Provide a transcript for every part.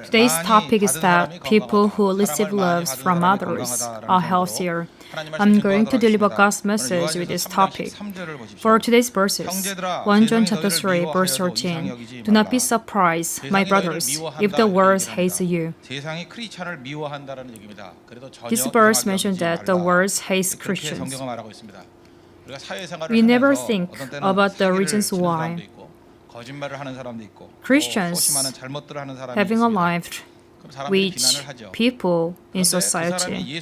Today's topic is that people who receive loves from others are healthier. I'm going to deliver God's message with this topic. For today's verses, 1 John chapter 3, verse 13, do not be surprised, my brothers, if the world hates you. This verse mentions that the world hates Christians. We never think about the reasons why. Christians having a life with people in society.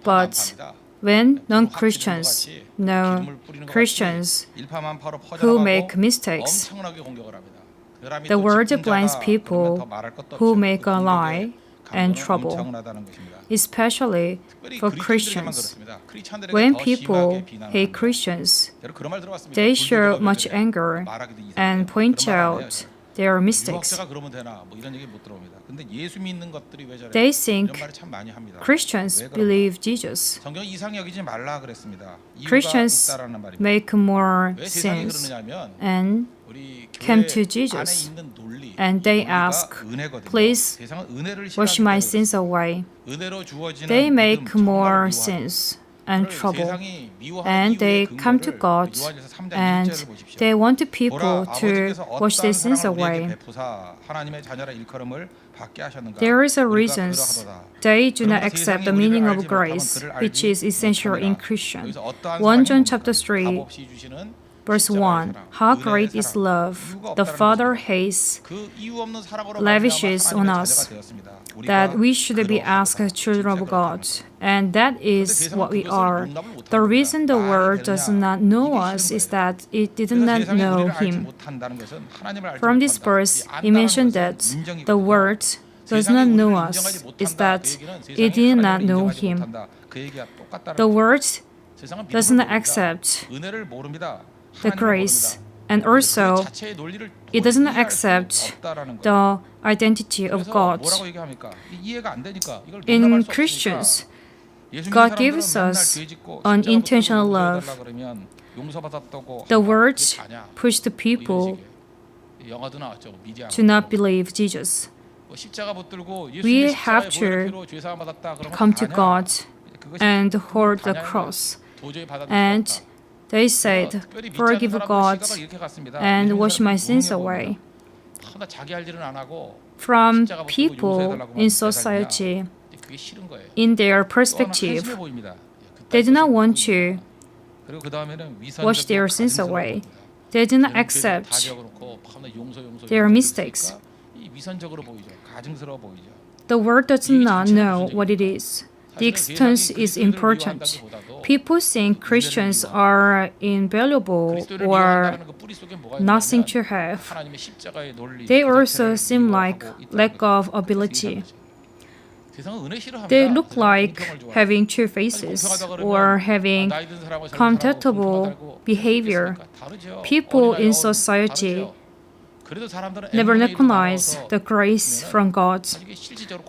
But when non-Christians know Christians who make mistakes, the world blames people who make a lie and trouble, especially for Christians. When people hate Christians, they show much anger and point out their mistakes. They think Christians believe Jesus. Christians make more sins and came to Jesus, and they ask, please wash my sins away. They make more sins and trouble, and they come to God, and they want people to wash their sins away. There is a reason they do not accept the meaning of grace, which is essential in Christian. 1 John chapter 3, verse 1, how great is love the Father has lavishes on us, that we should be asked children of God, and that is what we are. The reason the world does not know us is that it did not know Him. From this verse, it mentioned that the world does not know us is that it did not know Him. The world does not accept the grace, and also it does not accept the identity of God. In Christians, God gives us unintentional love. The world pushed people to not believe Jesus. We have to come to God and hold the cross, and they said, forgive God and wash my sins away. From people in society, in their perspective, they do not want to wash their sins away. They do not accept their mistakes. The world does not know what it is. The extent is important. People think Christians are invaluable or nothing to have. They also seem like lack of ability. They look like having two faces or having contemptible behavior. People in society never recognize the grace from God.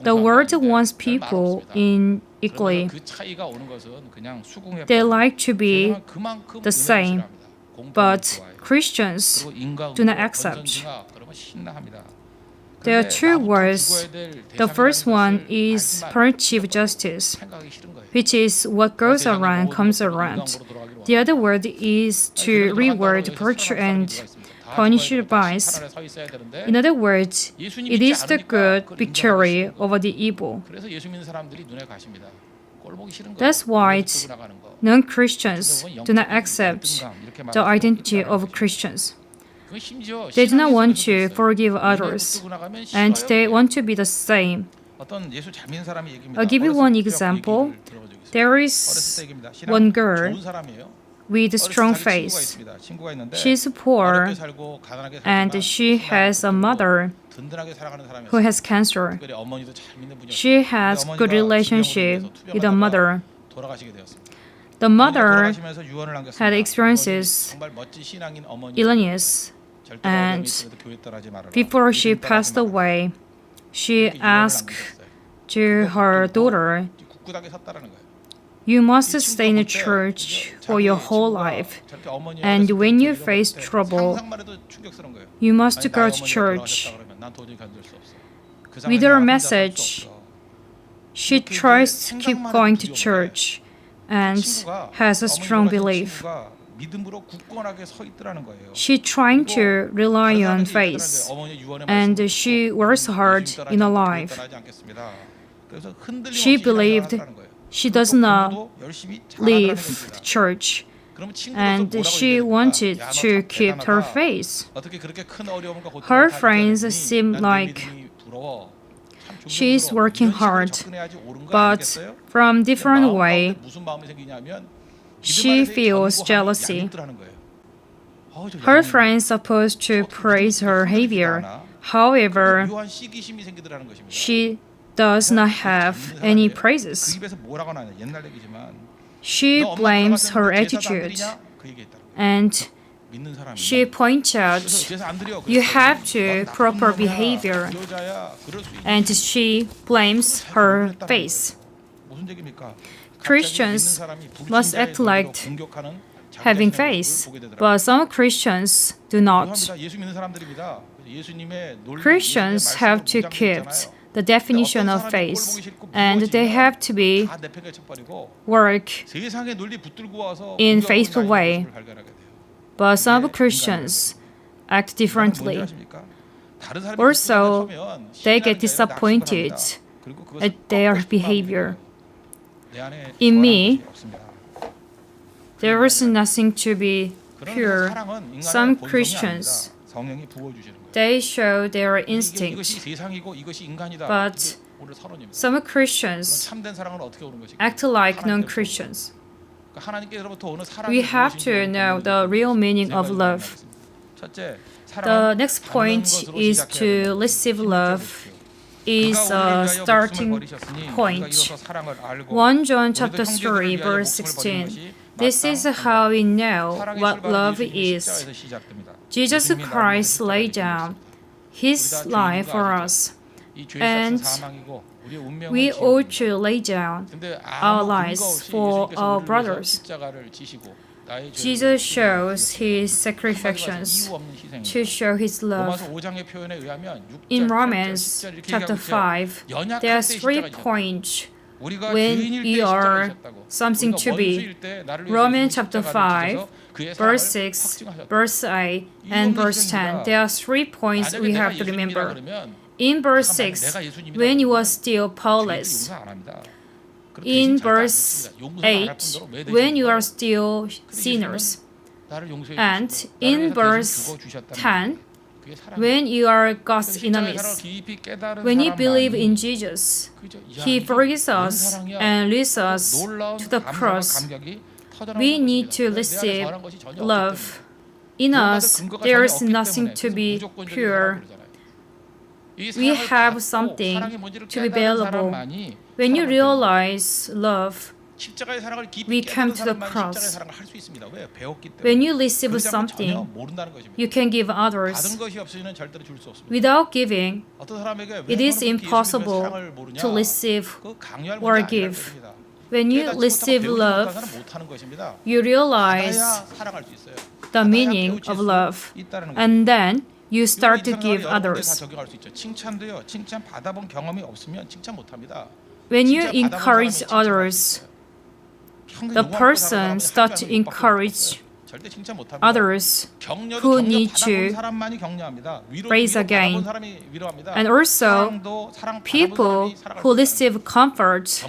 The world wants people in equally. They like to be the same, but Christians do not accept. There are two words. The first one is punitive justice, which is what goes around comes around. The other word is to reward virtue and punish vice. In other words, it is the good victory over the evil. That's why non-Christians do not accept the identity of Christians. They do not want to forgive others, and they want to be the same. I'll give you one example. There is one girl with a strong face. She's poor, and she has a mother who has cancer. She has good relationship with the mother. The mother had experiences illness, and before she passed away, she asked to her daughter, You must stay in a church for your whole life. And when you face trouble, you must go to church. With her message, she tries to keep going to church and has a strong belief. She's trying to rely on faith, and she works hard in her life. She believed she does not leave the church, and she wanted to keep her faith. Her friends seem like she's working hard, but from different way, she feels jealousy. Her friends supposed to praise her behavior. However, she does not have any praises. She blames her attitude, and she points out you have to proper behavior, and she blames her face. Christians must act like having faith, but some Christians do not. Christians have to keep the definition of faith, and they have to be work in faithful way. But some Christians act differently. Also, they get disappointed at their behavior. In me, there is nothing to be pure. Some Christians, they show their instinct, but some Christians act like non-Christians. We have to know the real meaning of love. The next point is to receive love is a starting point. 1 John chapter 3 verse 16. This is how we know what love is. Jesus Christ laid down His life for us, and we ought to lay down our lives for our brothers. Jesus shows His sacrifices to show His love. In Romans chapter 5, there are 3 points when you are something to be. Romans chapter 5, verse 6, verse 8, and verse 10. There are 3 points we have to remember. In verse 6, when you are still powerless. In verse 8, when you are still sinners. And in verse 10, when you are God's enemies. When you believe in Jesus, He forgives us and leads us to the cross. We need to receive love. In us, there is nothing to be pure. We have something to be valuable. When you realize love, we come to the cross. When you receive something, you can give others. Without giving, it is impossible to receive or give. When you receive love, you realize the meaning of love, and then you start to give others. When you encourage others, the person starts to encourage others who need to raise again. And also, people who receive comfort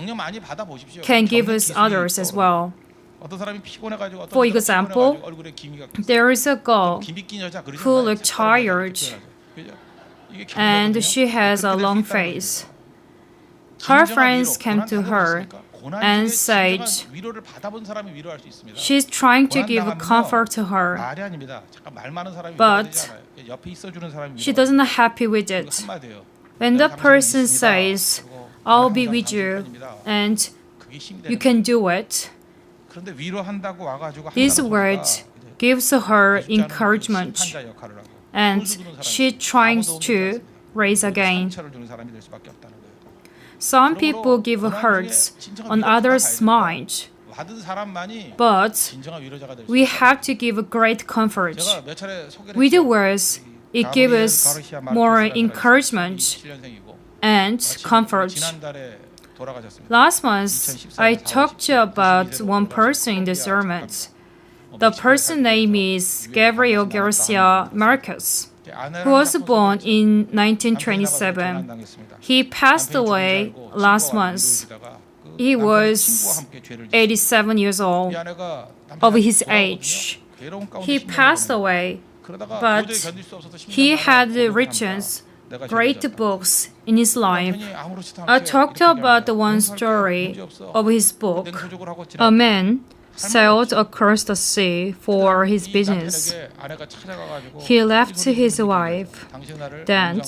can give us others as well. For example, there is a girl who looks tired and she has a long face. Her friends came to her and said she's trying to give comfort to her, but she doesn't happy with it. When the person says, "I'll be with you and you can do it," these words gives her encouragement, and she tries to raise again. Some people give hurts on others' mind, but we have to give great comfort. With the words, it gives us more encouragement and comfort. Last month, I talked about one person in the sermon. The person's name is Gabriel Garcia Marquez, who was born in 1927. He passed away last month. He was 87 years old, of his age. He passed away, but he had written great books in his life. I talked about the one story of his book. A man sailed across the sea for his business. He left his wife. Then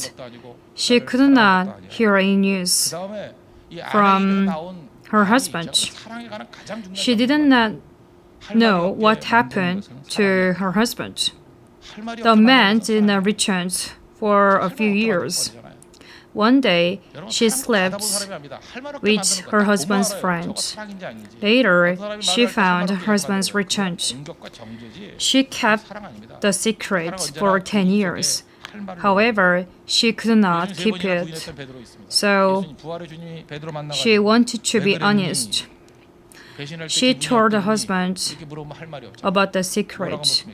she could not hear any news from her husband. She did not know what happened to her husband. The man did not return for a few years. One day, she slept with her husband's friend. Later, she found her husband's return. She kept the secret for 10 years. However, she could not keep it. So, she wanted to be honest. She told her husband about the secret,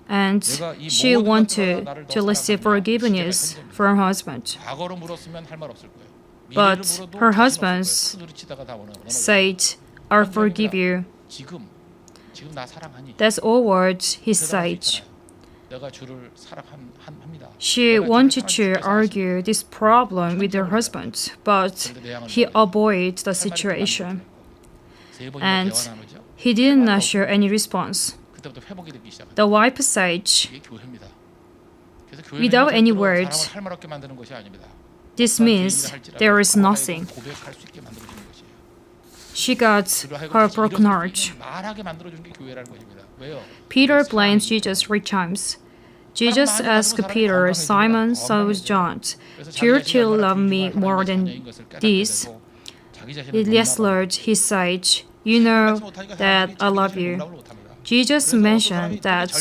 and she wanted to receive forgiveness from her husband. But her husband said, "I forgive you." That's all words he said. She wanted to argue this problem with her husband, but he avoided the situation. And he did not show any response. The wife said, without any words, "This means there is nothing." She got her broken heart. Peter blames Jesus 3 times. Jesus asked Peter, "Simon, son of John, do you still love me more than this?" "Yes, Lord," he said. "You know that I love you." Jesus mentioned that,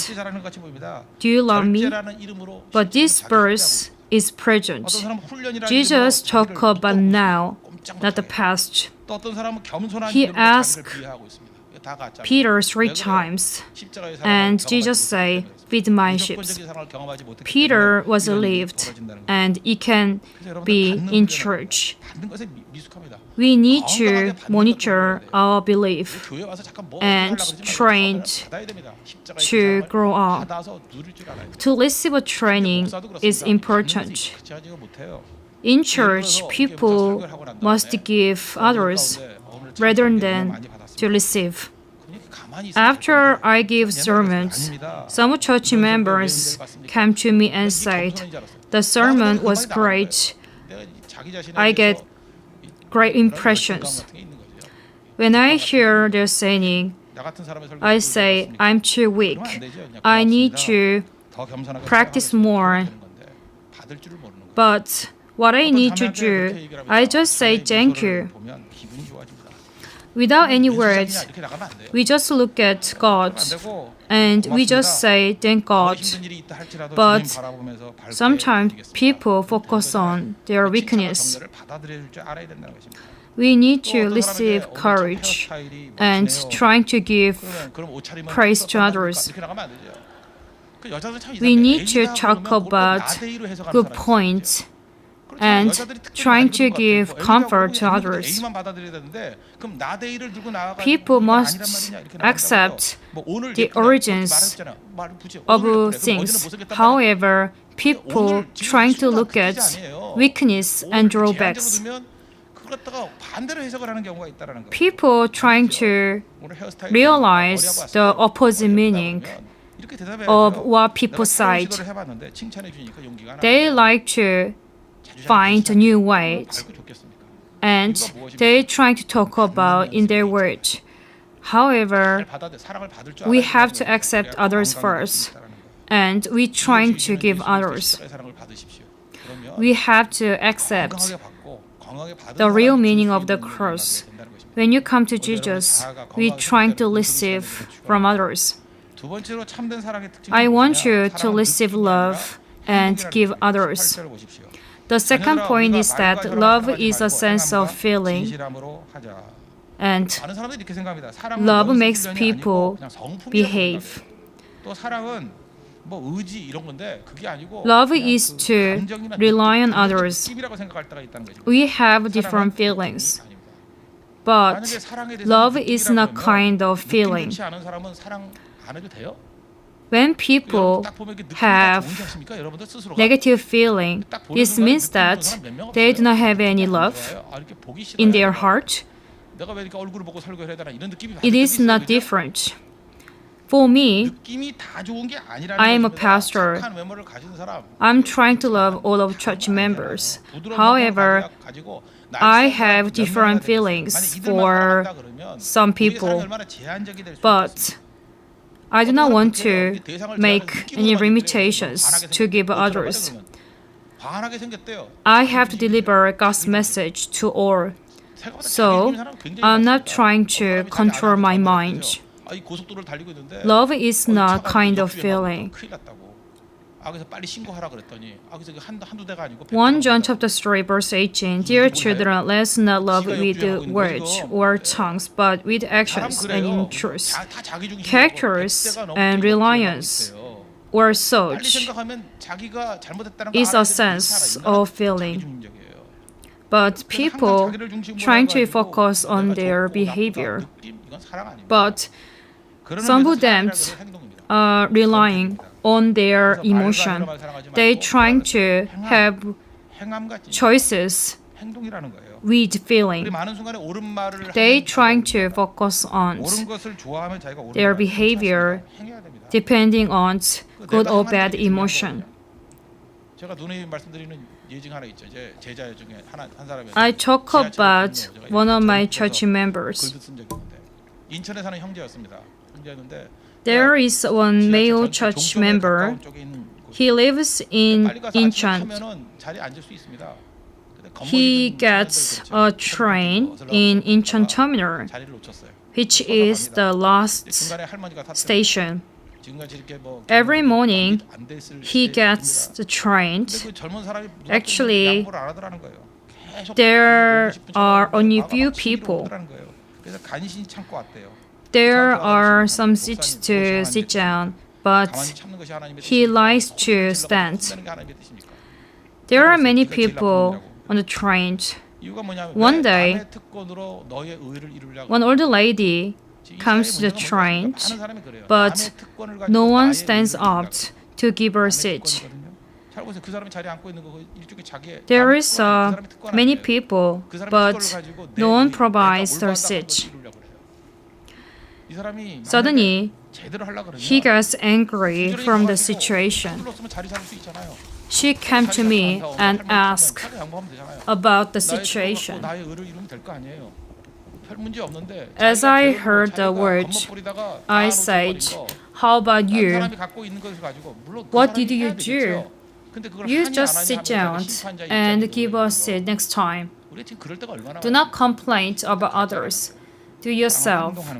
"Do you love me?" But this verse is present. Jesus talks about now, not the past. He asked Peter 3 times, and Jesus said, "Feed my sheep." Peter was relieved, and it can be in church. We need to monitor our belief and train to grow up. To receive a training is important. In church, people must give others rather than to receive. After I give sermons, some church members came to me and said, "The sermon was great. I get great impressions." When I hear their saying, I say, "I'm too weak. I need to practice more." But what I need to do, I just say thank you. Without any words, we just look at God and we just say thank God. But sometimes people focus on their weakness. We need to receive courage and trying to give praise to others. We need to talk about good points and trying to give comfort to others. People must accept the origins of things. However, people trying to look at weakness and drawbacks. People trying to realize the opposite meaning of what people said. They like to find new ways, and they try to talk about in their words. However, we have to accept others first, and we trying to give others. We have to accept the real meaning of the cross. When you come to Jesus, we're trying to receive from others. I want you to receive love and give others. The second point is that love is a sense of feeling, and love makes people behave. Love is to rely on others. We have different feelings, but love is not kind of feeling. When people have negative feeling, this means that they do not have any love in their heart. It is not different. For me, I am a pastor. I'm trying to love all of church members. However, I have different feelings for some people, but I do not want to make any limitations to give others. I have to deliver God's message to all. So, I'm not trying to control my mind. Love is not kind of feeling. 1 John chapter 3 verse 18. Dear children, let us not love with words or tongues, but with actions and in truth. Characters and reliance or such is a sense of feeling. But people trying to focus on their behavior. But some of them are relying on their emotion. They trying to have choices with feeling. They trying to focus on their behavior depending on good or bad emotion. I talk about one of my church members. There is one male church member. He lives in Incheon. He gets a train in Incheon terminal, which is the last station. Every morning, he gets the train. Actually, there are only few people. There are some seats to sit down, but he likes to stand. There are many people on the train. One day, one older lady comes to the train, but no one stands up to give her a seat. There is many people, but no one provides her seat. Suddenly, he gets angry from the situation. She came to me and asked about the situation. As I heard the words, I said, "How about you? What did you do? You just sit down and give us a seat next time. Do not complain about others. Do yourself."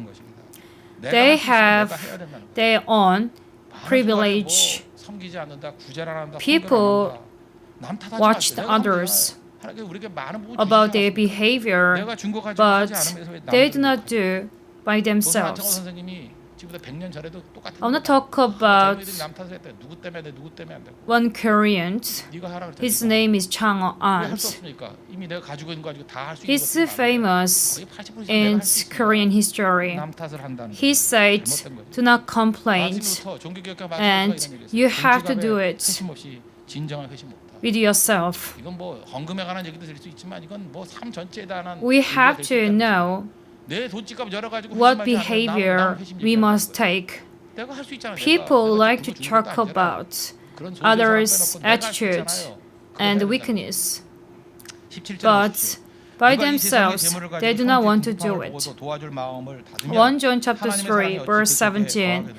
They have their own privilege. People watch the others about their behavior, but they do not do by themselves. I want to talk about one Korean. His name is Chang Ant. He's famous in Korean history. He said, "Do not complain, and you have to do it with yourself." We have to know what behavior we must take. People like to talk about others' attitude and weakness, but by themselves, they do not want to do it. 1 John chapter 3, verse 17.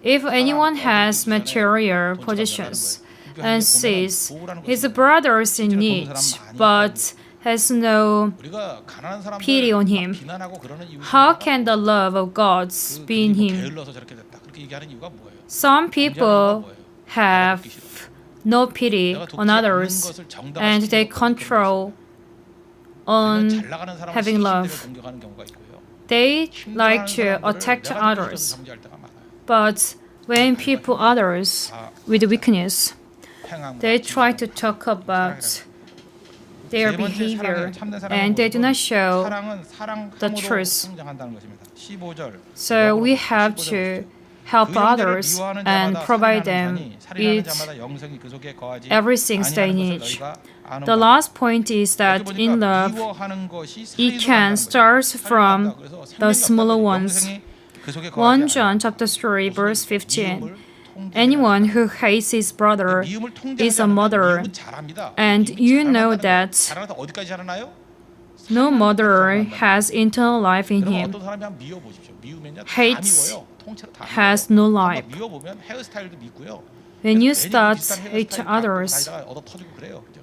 If anyone has material possessions and sees his brothers in need, but has no 우리가 가난한 pity on 사람들 him. 비난하고 그러는 이유가 How can the love of God be in 뭐 him? 게을러서 저렇게 됐다. 그렇게 얘기하는 이유가 뭐예요? Some 범죄하는 이유가 people 뭐예요? have 내가 돕기 싫어. no pity 내가 돕지 on 않는 others 것을 정당화시키는 and they 것까지 control 그런 on 잘 나가는 사람을 having 시기심대로 love. 공격하는 경우가 있고요. They like 힘들어하는 to 사람들을 attack 내가 others. 좀 정죄할 때가 많아요. But when people others with weakness, 행함과 they try to 진실함. talk about their 세 번째 behavior 사랑은 참된 사랑의 and they do not 모습은 show 사랑은 the 사랑함으로 truth. 성장한다는 것입니다. 15절. So we have to help others and provide them with everything they need. The last point is that in love, it can start from the smaller ones. 1 John chapter 3 verse 15. Anyone who hates his brother is a murderer, and you know that 자라나서 어디까지 자라나요? no murderer has eternal life in 여러분 him. 어떤 사람이 한번 미워보십시오. 미우면요 다 Hates 미워요. 통째로 다 has 미워요. no 한번 life. 미워보면 헤어스타일도 믿고요. When you 괜히 start 비슷한 hate 헤어스타일 갖고 others, 다니다가 얻어 터지고 그래요. 그죠?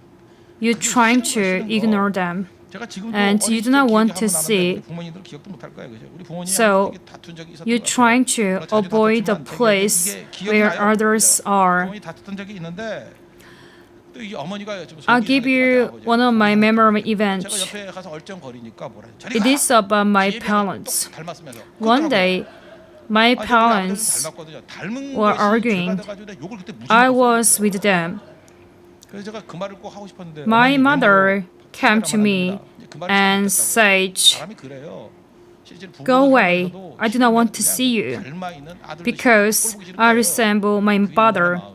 you're trying to ignore them. 제가 지금도 And you do not want to see. 우리 부모님들 기억도 못할 거예요. 그죠? 우리 부모님이 So, 이렇게 다툰 적이 있었던 you're 것 같아요. trying to 자주 avoid the 다퉜지만 place 되게 기억이 where 나요. others 그죠? are. 부모님이 다퉜던 적이 있는데 또 이 어머니가 좀 I'll give you one of my memorable 제가 events. 옆에 가서 얼쩡거리니까 뭐라 해요? 저리 It 가! is about my 뒤에 parents. 똑 닮았으면서 One 그러더라고요. day, my 아니, parents 닮았거든요. 닮은 were 것이 arguing. 들어가가지고 내가 욕을 그때 무지 I 먹었어요. was with them. 그래서 제가 그 말을 꼭 하고 싶었는데 My 어머니 mother 외모로 came to 칭찬을 me 합니다. 그 말을 and 잘못했다고. said, 사람이 그래요. 실제로 부부가 "Go away. 살면서도 I do not want to 그냥 see you 닮아 있는 아들도 because 꼴 보기 싫은 I 거예요. resemble my 그게 father." 인간의 마음입니다.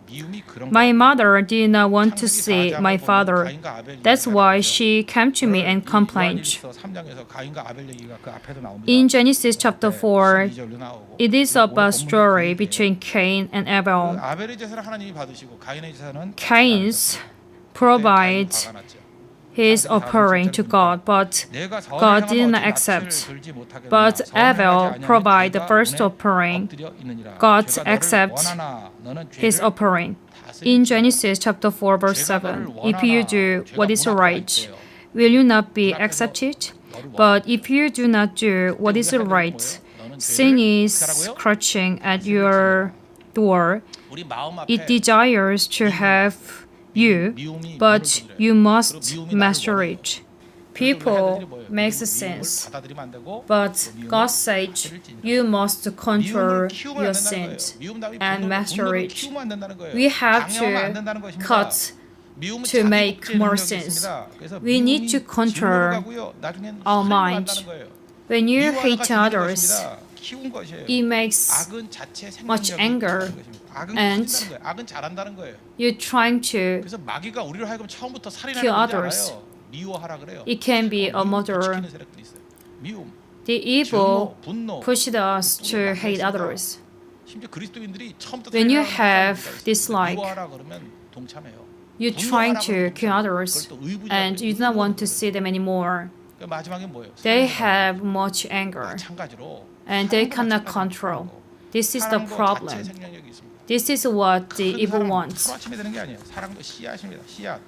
미움이 그런 My 거예요. mother did not want to 창세기 see 4장을 my 보면 father. 가인과 아벨 That's 얘기가 why 나오죠. she came to me and complained. 요한일서 3장에서 가인과 아벨 얘기가 그 앞에도 나옵니다. In Genesis chapter 4, 12절로 나오고. it is 오늘 about 본문도 story 그 얘기예요. between Cain and 그 Abel. 아벨의 제사를 하나님이 받으시고 가인의 제사는 Cain's provide his offering to God, but God did not accept. But Abel provide the first offering. God accept his offering. In Genesis chapter 4 verse 7, if you do what is right, will you not be accepted? But if you do not do what is right, sin is crouching at your door. It desires to have you, but you must master it. People make sins, but God said you must control your sins and master it. We have to cut to make more sins. We need to control our mind. When you hate others, it makes much anger, and 악은 잘한다는 거예요. you're trying to 그래서 마귀가 우리를 하여금 처음부터 살인하는 kill 건지 others. 알아요. 미워하라 그래요. It can be a murderer. 시키는 세력들이 있어요. 미움, The evil 분노. pushed us to hate others. 심지어 그리스도인들이 처음부터 When you 살인하는 have 사람들이 있어요. dislike, 미워하라 그러면 동참해요. you're trying 분노하라 to 그러면 kill others, 그걸 또 의부자로 and you do not want to see them anymore. 그러니까 마지막에 뭐예요? They 살인하는 have much anger, 마찬가지로 and they 사랑도 cannot 마찬가지로 control. 그런 거고. This is the 사랑도 자체의 problem. 생명력이 있습니다. This is what the 큰 evil 사랑, wants. 하루아침에 되는 게 아니에요. 사랑도 씨앗입니다. 씨앗.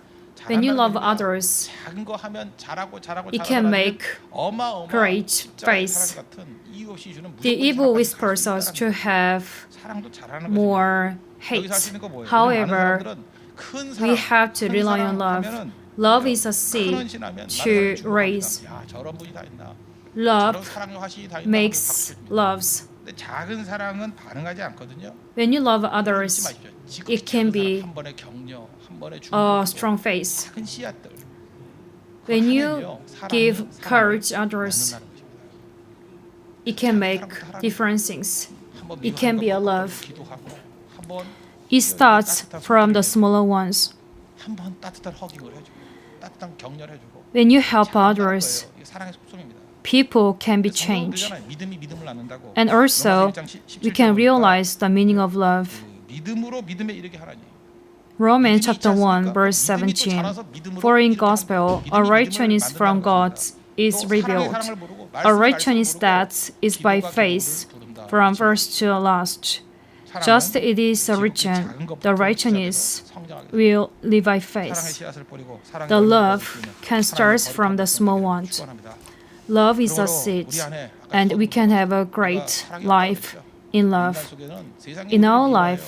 When you love 자란다는 others, 얘기가 작은 거 하면 잘하고 it can make 어마어마한 great 십자가의 faith. 사랑 같은 이유 없이 주는 The 무조건 evil 사랑까지 whispers 갈수 us 있다는 to 거예요. have 사랑도 잘하는 more 것입니다. 여기서 할 수 hate. 있는 거 뭐예요? However, 많은 사람들은 큰 사랑, we have to 큰 rely on 사랑 love. 하면은 Love is a 큰 seed 헌신하면 to 많은 사람이 raise. 죽어갑니다. 야, 저런 분이 다 있나? Love 저런 사랑의 화신이 다 있나? makes 하면서 박수 칩니다. loves. 근데 작은 사랑은 반응하지 않거든요. When you love 잊지 others, 마십시오. 지극히 it can 작은 be 사랑, 한 번의 격려, 한 번의 a 중보, strong face. 작은 씨앗들. When 그걸 you 하면요, 사랑은 give 사랑을 courage to others, 나눈다는 것입니다. it can make different things. 한번 It can be a 미워하는 것 love. 같고 기도하고, 한번 It starts from the smaller ones. 한번 따뜻한 허깅을 해주고, 따뜻한 격려를 해주고. When you help 잘한다는 others, 거예요. 이게 사랑의 속성입니다. people can be 성경은 changed. 그러잖아요. 믿음이 믿음을 낳는다고. And also, 로마서 1장 17 we can 보니까 realize the meaning of love. 그 믿음으로 믿음에 이르게 하라니. Romans chapter 1 verse 17. For in gospel, a righteousness from God is revealed. A righteousness that is by faith from first to last. Just it is written, the righteousness 성장하게 됩니다. will live by 사랑의 faith. 씨앗을 뿌리고 사랑의 The 열매를 love 맺을 수 있는 can start from the small 되기를 ones. 축원합니다. Love is a 그러므로 seed, 우리 안에 아까 and we can have a 우리가 great 사랑이 life 없다고 그랬죠. in 인간 love. 속에는 세상의 In 일들이 our 미워해요. life,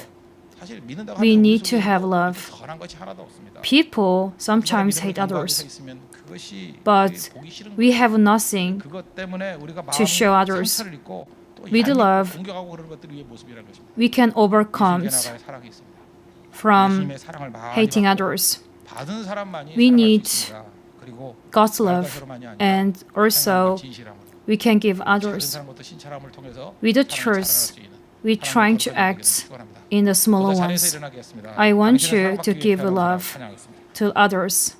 사실 믿는다고 we 하면 우리 need to 속에는 have 뭐 love. 선한 것이 하나도 없습니다. People 그 사람 sometimes 믿음의 hate 견고하게 서 others, 있으면 그것이 but 보기 싫은 we 거예요. have nothing 그것 때문에 우리가 to show 마음 others. 상처를 입고 또 With 얄밉고 love, 공격하고 그러는 것들이 우리의 모습이라는 것입니다. we can overcome 예수님의 사랑이 있습니다. from 예수님의 사랑을 많이 hating 받고 others. 받은 사람만이 We 사랑할 need 수 있습니다. 그리고 God's 말과 love, 혀로만이 아니라 and also 행함과 진실함으로 we can give 작은 others. 사람부터 신차람을 통해서 With the 사랑을 truth, 자랑할 수 있는 we 사랑의 trying to 거룩한 act 되기를 축원합니다. in the smaller 모두 자리에서 ones. 일어나겠습니다. I want 당신의 you to 사랑받기 위해 give 태어난 love 사람 찬양하겠습니다. to others.